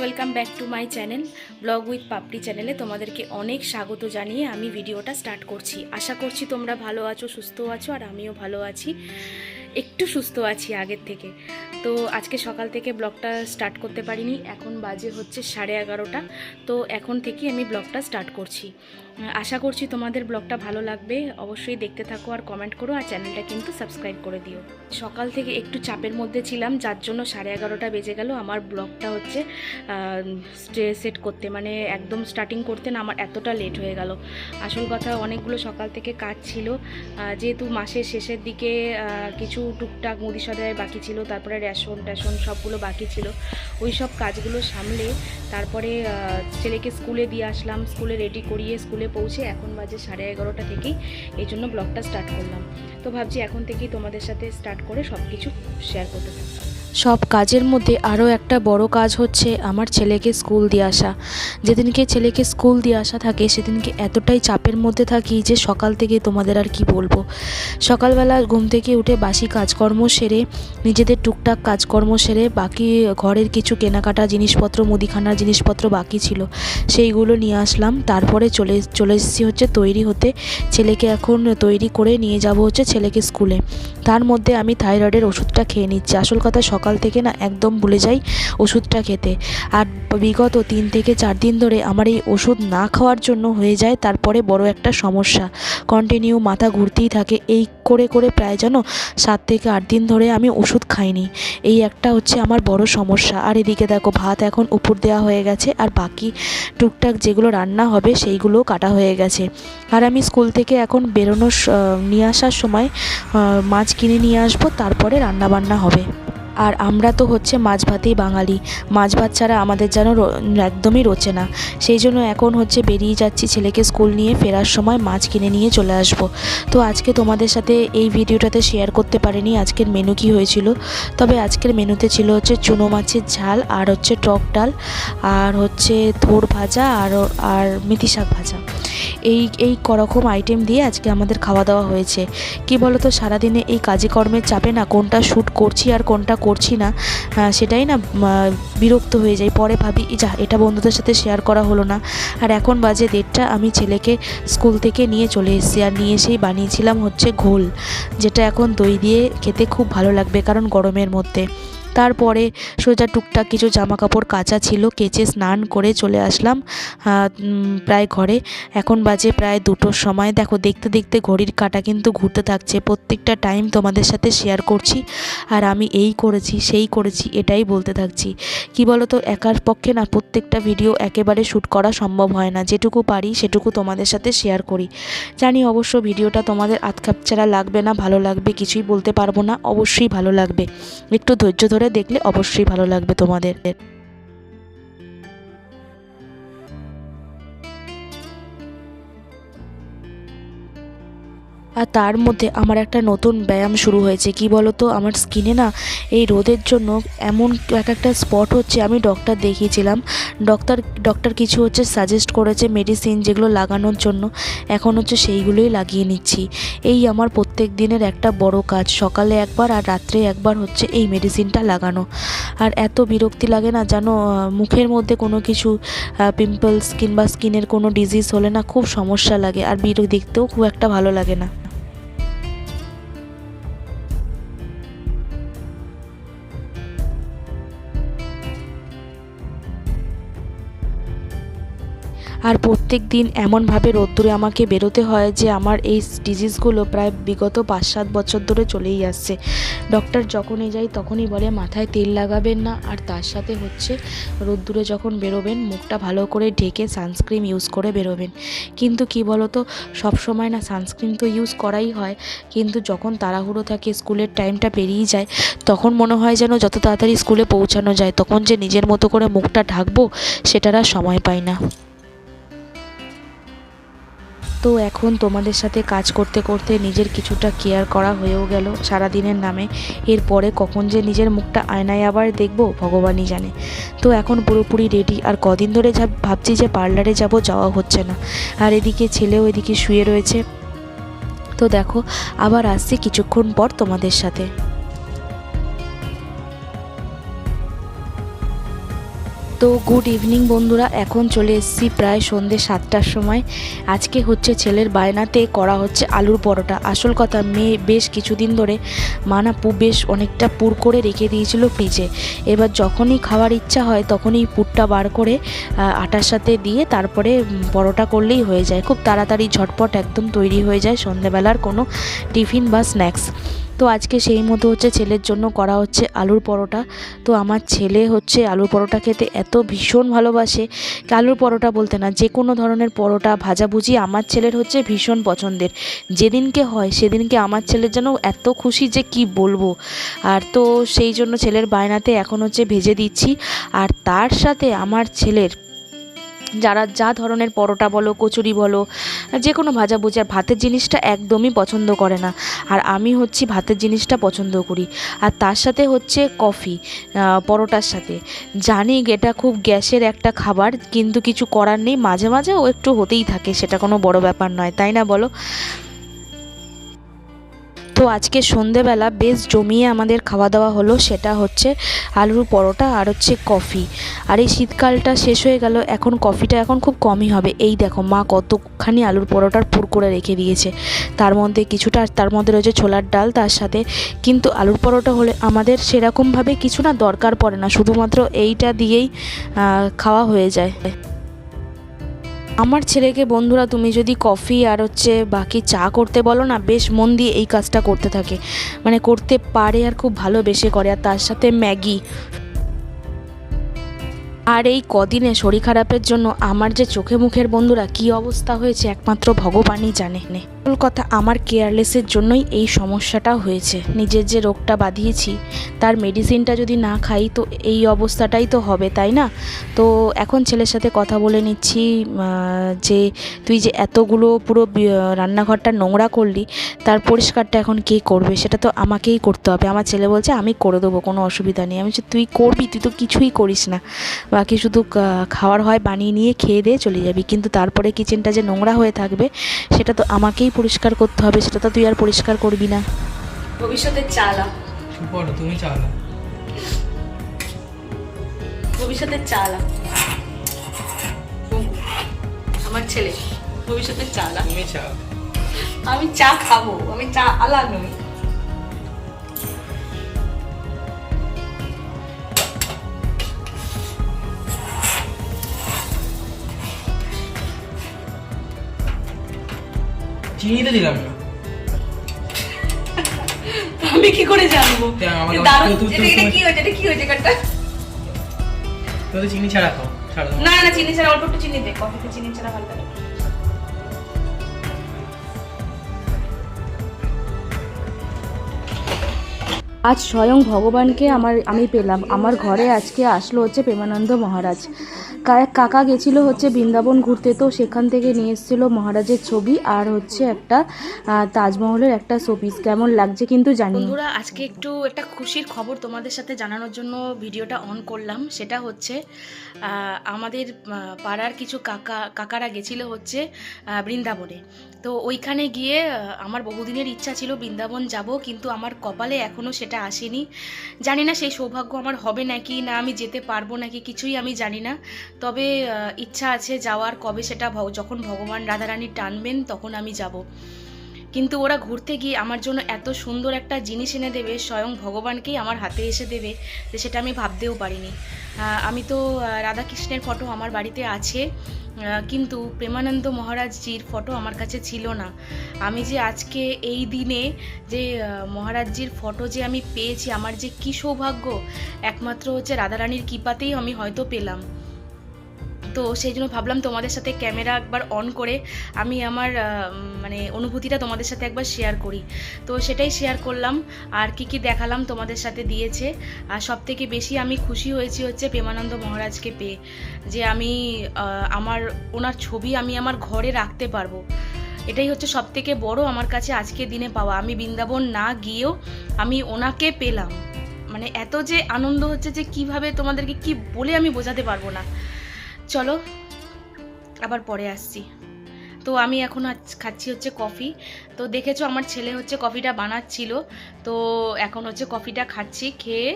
Welcome back to my channel blog with Papri চ্যানেলে তোমাদেরকে অনেক স্বাগত জানিয়ে আমি ভিডিওটা স্টার্ট করছি। আশা করছি তোমরা ভালো আছো, সুস্থ আছো, আর আমিও ভালো আছি, একটু সুস্থ আছি আগের থেকে। তো আজকে সকাল থেকে ব্লগটা স্টার্ট করতে পারিনি, এখন বাজে হচ্ছে 11:30। তো এখন থেকে আমি ব্লগটা স্টার্ট করছি। আশা করছি তোমাদের ব্লগটা ভালো লাগবে, অবশ্যই দেখতে থাকো আর কমেন্ট করো, আর চ্যানেলটা কিন্তু সাবস্ক্রাইব করে দিও। সকাল থেকে একটু চাপের মধ্যে ছিলাম, যার জন্য 11:30 বেজে গেল আমার ব্লগটা হচ্ছে সেট করতে, মানে একদম স্টার্টিং করতে না আমার এতটা লেট হয়ে গেল। আসল কথা অনেকগুলো সকাল থেকে কাজ ছিল, যেহেতু মাসের শেষের দিকে কিছু টুকটাক মুদি সদাই বাকি ছিল, তারপরে রেশন সবগুলো বাকি ছিল। ওই সব কাজগুলো সামলে তারপরে ছেলেকে স্কুলে দিয়ে আসলাম, স্কুলে রেডি করিয়ে স্কুলে পৌঁছে এখন বাজে 11:30 থেকেই এই জন্য ব্লগটা স্টার্ট করলাম। তো ভাবছি এখন থেকেই তোমাদের সাথে স্টার্ট করে সব কিছু শেয়ার করতে থাকবো। সব কাজের মধ্যে আরও একটা বড় কাজ হচ্ছে আমার ছেলেকে স্কুল দিয়ে আসা। যেদিনকে ছেলেকে স্কুল দিয়ে আসা থাকে সেদিনকে এতটাই চাপের মধ্যে থাকি যে সকাল থেকে তোমাদের আর কি বলবো। সকালবেলা ঘুম থেকে উঠে বাসি কাজকর্ম সেরে, নিজেদের টুকটাক কাজকর্ম সেরে, বাকি ঘরের কিছু কেনাকাটা জিনিসপত্র, মুদিখানার জিনিসপত্র বাকি ছিল সেইগুলো নিয়ে আসলাম। তারপরে চলে এসেছি হচ্ছে তৈরি হতে। ছেলেকে এখন তৈরি করে নিয়ে যাব হচ্ছে ছেলেকে স্কুলে। তার মধ্যে আমি থাইরয়েডের ওষুধটা খেয়ে নিচ্ছি। আসল কথা সকাল থেকে না একদম ভুলে যাই ওষুধটা খেতে, আর বিগত 3 থেকে 4 দিন ধরে আমার এই ওষুধ না খাওয়ার জন্য হয়ে যায় তারপরে বড় একটা সমস্যা। কন্টিনিউ মাথা ঘুরতেই থাকে, এই করে করে প্রায় যেন 7 থেকে 8 দিন ধরে আমি ওষুধ খাইনি। এই একটা হচ্ছে আমার বড় সমস্যা। আর এদিকে দেখো ভাত এখন উপর দেওয়া হয়ে গেছে, আর বাকি টুকটাক যেগুলো রান্না হবে সেইগুলোও কাটা হয়ে গেছে। আর আমি স্কুল থেকে এখন নিয়ে আসার সময় মাছ কিনে নিয়ে আসবো, তারপরে রান্নাবান্না হবে। আর আমরা তো হচ্ছে মাছ ভাতেই বাঙালি, মাছ ভাত ছাড়া আমাদের যেন একদমই রোচে না। সেই জন্য এখন হচ্ছে বেরিয়ে যাচ্ছি ছেলেকে স্কুল নিয়ে, ফেরার সময় মাছ কিনে নিয়ে চলে আসব। তো আজকে তোমাদের সাথে এই ভিডিওটাতে শেয়ার করতে পারিনি আজকের মেনু কি হয়েছিল, তবে আজকের মেনুতে ছিল হচ্ছে চুনো মাছের ঝাল, আর হচ্ছে টক ডাল, আর হচ্ছে থোড় ভাজা, আর মেথি শাক ভাজা। এই করকম আইটেম দিয়ে আজকে আমাদের খাওয়া দাওয়া হয়েছে। কি বলো তো, সারাদিনে এই কাজে কর্মের চাপে না কোনটা শ্যুট করছি আর কোনটা করছি না সেটাই না বিরক্ত হয়ে যাই। পরে ভাবি যা, এটা বন্ধুদের সাথে শেয়ার করা হলো না। আর এখন বাজে 1:30, আমি ছেলেকে স্কুল থেকে নিয়ে চলে এসেছি, আর নিয়ে এসেই বানিয়েছিলাম হচ্ছে ঘোল, যেটা এখন দই দিয়ে খেতে খুব ভালো লাগবে কারণ গরমের মধ্যে। তারপরে সোজা টুকটাক কিছু জামা কাপড় কাচা ছিল, কেচে স্নান করে চলে আসলাম প্রায় ঘরে। এখন বাজে প্রায় 2টোর সময়। দেখো দেখতে দেখতে ঘড়ির কাঁটা কিন্তু ঘুরতে থাকছে, প্রত্যেকটা টাইম তোমাদের সাথে শেয়ার করছি, আর আমি এই করেছি সেই করেছি এটাই বলতে থাকছি। কি বলো তো, একার পক্ষে না প্রত্যেকটা ভিডিও একেবারে শ্যুট করা সম্ভব হয় না, যেটুকু পারি সেটুকু তোমাদের সাথে শেয়ার করি। জানি অবশ্য ভিডিওটা তোমাদের আধখাপছাড়া লাগবে না, ভালো লাগবে কিছুই বলতে পারবো না, অবশ্যই ভালো লাগবে। একটু ধৈর্য ধরে দেখলে অবশ্যই ভালো লাগবে তোমাদের। আর তার মধ্যে আমার একটা নতুন ব্যায়াম শুরু হয়েছে। কি বলো তো, আমার স্কিনে না এই রোদের জন্য এমন একটা স্পট হচ্ছে। আমি ডক্টর দেখিয়েছিলাম, ডক্টর কিছু হচ্ছে সাজেস্ট করেছে মেডিসিন যেগুলো লাগানোর জন্য, এখন হচ্ছে সেইগুলোই লাগিয়ে নিচ্ছি। এই আমার প্রত্যেক দিনের একটা বড় কাজ, সকালে একবার আর রাত্রে একবার হচ্ছে এই মেডিসিনটা লাগানো। আর এত বিরক্তি লাগে না জানো, মুখের মধ্যে কোনো কিছু পিম্পলস কিংবা স্কিনের কোনো ডিজিজ হলে না খুব সমস্যা লাগে, আর দেখতেও খুব একটা ভালো লাগে না। আর প্রত্যেক দিন এমনভাবে রোদ্দুরে আমাকে বেরোতে হয় যে আমার এই ডিজিজগুলো প্রায় বিগত 5-7 বছর ধরে চলেই আসছে। ডক্টর যখনই যাই তখনই বলে মাথায় তেল লাগাবেন না, আর তার সাথে হচ্ছে রোদ্দুরে যখন বেরোবেন মুখটা ভালো করে ঢেকে সানস্ক্রিন ইউজ করে বেরোবেন। কিন্তু কি বলো তো, সবসময় না সানস্ক্রিন তো ইউজ করাই হয়, কিন্তু যখন তাড়াহুড়ো থাকে, স্কুলের টাইমটা পেরিয়ে যায়, তখন মনে হয় যেন যত তাড়াতাড়ি স্কুলে পৌঁছানো যায়, তখন যে নিজের মতো করে মুখটা ঢাকবো সেটার আর সময় পাই না। তো এখন তোমাদের সাথে কাজ করতে করতে নিজের কিছুটা কেয়ার করা হয়েও গেল সারাদিনের নামে। এরপরে কখন যে নিজের মুখটা আয়নায় আবার দেখব ভগবানই জানে। তো এখন পুরোপুরি রেডি, আর কদিন ধরে ভাবছি যে পার্লারে যাব, যাওয়া হচ্ছে না। আর এদিকে ছেলেও এদিকে শুয়ে রয়েছে। তো দেখো আবার আসছি কিছুক্ষণ পর তোমাদের সাথে। তো গুড ইভিনিং বন্ধুরা, এখন চলে এসেছি প্রায় সন্ধ্যে 7টার সময়। আজকে হচ্ছে ছেলের বায়নাতে করা হচ্ছে আলুর পরোটা। আসল কথা, মেয়ে বেশ কিছুদিন ধরে বেশ অনেকটা পুর করে রেখে দিয়েছিল ফ্রিজে। এবার যখনই খাওয়ার ইচ্ছা হয় তখনই পুরটা বার করে আটার সাথে দিয়ে তারপরে পরোটা করলেই হয়ে যায়। খুব তাড়াতাড়ি ঝটপট একদম তৈরি হয়ে যায় সন্ধ্যেবেলার কোনো টিফিন বা স্ন্যাক্স। তো আজকে সেই মতো হচ্ছে ছেলের জন্য করা হচ্ছে আলুর পরোটা। তো আমার ছেলে হচ্ছে আলুর পরোটা খেতে এত ভীষণ ভালোবাসে, আলুর পরোটা বলতে না, যে কোনো ধরনের পরোটা ভাজাভুজি আমার ছেলের হচ্ছে ভীষণ পছন্দের। যেদিনকে হয় সেদিনকে আমার ছেলের যেন এত খুশি যে কি বলবো। আর তো সেই জন্য ছেলের বায়নাতে এখন হচ্ছে ভেজে দিচ্ছি। আর তার সাথে আমার ছেলের যা ধরনের পরোটা বলো, কচুরি বলো, যে কোনো ভাজাভুজি, আর ভাতের জিনিসটা একদমই পছন্দ করে না। আর আমি হচ্ছি ভাতের জিনিসটা পছন্দ করি। আর তার সাথে হচ্ছে কফি পরোটার সাথে। জানি এটা খুব গ্যাসের একটা খাবার, কিন্তু কিছু করার নেই, মাঝে মাঝে ও একটু হতেই থাকে, সেটা কোনো বড় ব্যাপার নয়, তাই না বলো? তো আজকে সন্ধেবেলা বেশ জমিয়ে আমাদের খাওয়া দাওয়া হলো, সেটা হচ্ছে আলুর পরোটা আর হচ্ছে কফি। আর এই শীতকালটা শেষ হয়ে গেল, এখন কফিটা এখন খুব কমই হবে। এই দেখো মা কতখানি আলুর পরোটার পুর করে রেখে দিয়েছে, তার মধ্যে কিছুটা, তার মধ্যে রয়েছে ছোলার ডাল তার সাথে। কিন্তু আলুর পরোটা হলে আমাদের সেরকমভাবে কিছু না দরকার পড়ে না, শুধুমাত্র এইটা দিয়েই খাওয়া হয়ে যায়। আমার ছেলেকে বন্ধুরা তুমি যদি কফি আর হচ্ছে বাকি চা করতে বলো না, বেশ মন দিয়ে এই কাজটা করতে থাকে, মানে করতে পারে আর খুব ভালোবেসে করে। আর তার সাথে ম্যাগি। আর এই কদিনে শরীর খারাপের জন্য আমার যে চোখে মুখের বন্ধুরা কি অবস্থা হয়েছে একমাত্র ভগবানই জানে। আসল কথা, আমার কেয়ারলেসের জন্যই এই সমস্যাটা হয়েছে। নিজের যে রোগটা বাঁধিয়েছি তার মেডিসিনটা যদি না খাই তো এই অবস্থাটাই তো হবে, তাই না? তো এখন ছেলের সাথে কথা বলে নিচ্ছি যে তুই যে এতগুলো পুরো রান্নাঘরটা নোংরা করলি, তার পরিষ্কারটা এখন কে করবে? সেটা তো আমাকেই করতে হবে। আমার ছেলে বলছে আমি করে দেবো, কোনো অসুবিধা নেই। আমি বলছি তুই করবি, তুই তো কিছুই করিস না, বাকি শুধু খাওয়ার হয় বানিয়ে নিয়ে খেয়ে দিয়ে চলে যাবি, কিন্তু তারপরে কিচেনটা যে নোংরা হয়ে থাকবে সেটা তো আমাকেই পরিষ্কার করতে হবে, সেটা তো তুই আর পরিষ্কার করবি না। ভবিষ্যতের চালা তুমি চালা, ভবিষ্যতের চালা আমার ছেলে, ভবিষ্যতের চালা। আমি চা খাবো, আমি চা আলা নই। চিনি তো দিলাম না, আমি কি করে জানবো? চিনি ছাড়া খাও। না না, চিনি ছাড়া, অল্প একটু চিনি দে, কফিতে চিনি ছাড়া ভালো লাগে। আজ স্বয়ং ভগবানকে আমি পেলাম। আমার ঘরে আজকে আসলো হচ্ছে প্রেমানন্দ মহারাজ। কাকা গেছিলো হচ্ছে বৃন্দাবন ঘুরতে, তো সেখান থেকে নিয়ে এসেছিলো মহারাজের ছবি আর হচ্ছে একটা তাজমহলের একটা শোপিস। কেমন লাগছে কিন্তু জানি। বন্ধুরা, আজকে একটু একটা খুশির খবর তোমাদের সাথে জানানোর জন্য ভিডিওটা অন করলাম। সেটা হচ্ছে আমাদের পাড়ার কিছু কাকারা গেছিলো হচ্ছে বৃন্দাবনে। তো ওইখানে গিয়ে আমার বহুদিনের ইচ্ছা ছিল বৃন্দাবন যাব, কিন্তু আমার কপালে এখনও সেটা আসেনি। জানি না সেই সৌভাগ্য আমার হবে নাকি না, আমি যেতে পারবো নাকি, কিছুই আমি জানি না। তবে ইচ্ছা আছে যাওয়ার, কবে সেটা যখন ভগবান রাধারানী টানবেন তখন আমি যাব। কিন্তু ওরা ঘুরতে গিয়ে আমার জন্য এত সুন্দর একটা জিনিস এনে দেবে, স্বয়ং ভগবানকেই আমার হাতে এসে দেবে, যে সেটা আমি ভাবতেও পারিনি। আমি তো রাধাকৃষ্ণের ফটো আমার বাড়িতে আছে, কিন্তু প্রেমানন্দ মহারাজজির ফটো আমার কাছে ছিল না। আমি যে আজকে এই দিনে যে মহারাজজির ফটো যে আমি পেয়েছি, আমার যে কী সৌভাগ্য, একমাত্র হচ্ছে রাধারানীর কৃপাতেই আমি হয়তো পেলাম। তো সেই জন্য ভাবলাম তোমাদের সাথে ক্যামেরা একবার অন করে আমি আমার মানে অনুভূতিটা তোমাদের সাথে একবার শেয়ার করি। তো সেটাই শেয়ার করলাম, আর কি কি দেখালাম তোমাদের সাথে দিয়েছে। আর সবথেকে বেশি আমি খুশি হয়েছি হচ্ছে প্রেমানন্দ মহারাজকে পেয়ে, যে আমি ওনার ছবি আমি আমার ঘরে রাখতে পারবো। এটাই হচ্ছে সবথেকে বড় আমার কাছে আজকের দিনে পাওয়া। আমি বৃন্দাবন না গিয়েও আমি ওনাকে পেলাম, মানে এত যে আনন্দ হচ্ছে যে কিভাবে তোমাদেরকে কি বলে আমি বোঝাতে পারবো না। চলো আবার পরে আসছি। তো আমি এখন খাচ্ছি হচ্ছে কফি। তো দেখেছো আমার ছেলে হচ্ছে কফিটা বানাচ্ছিল, তো এখন হচ্ছে কফিটা খাচ্ছি, খেয়ে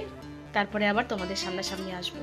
তারপরে আবার তোমাদের সামনাসামনি আসবো।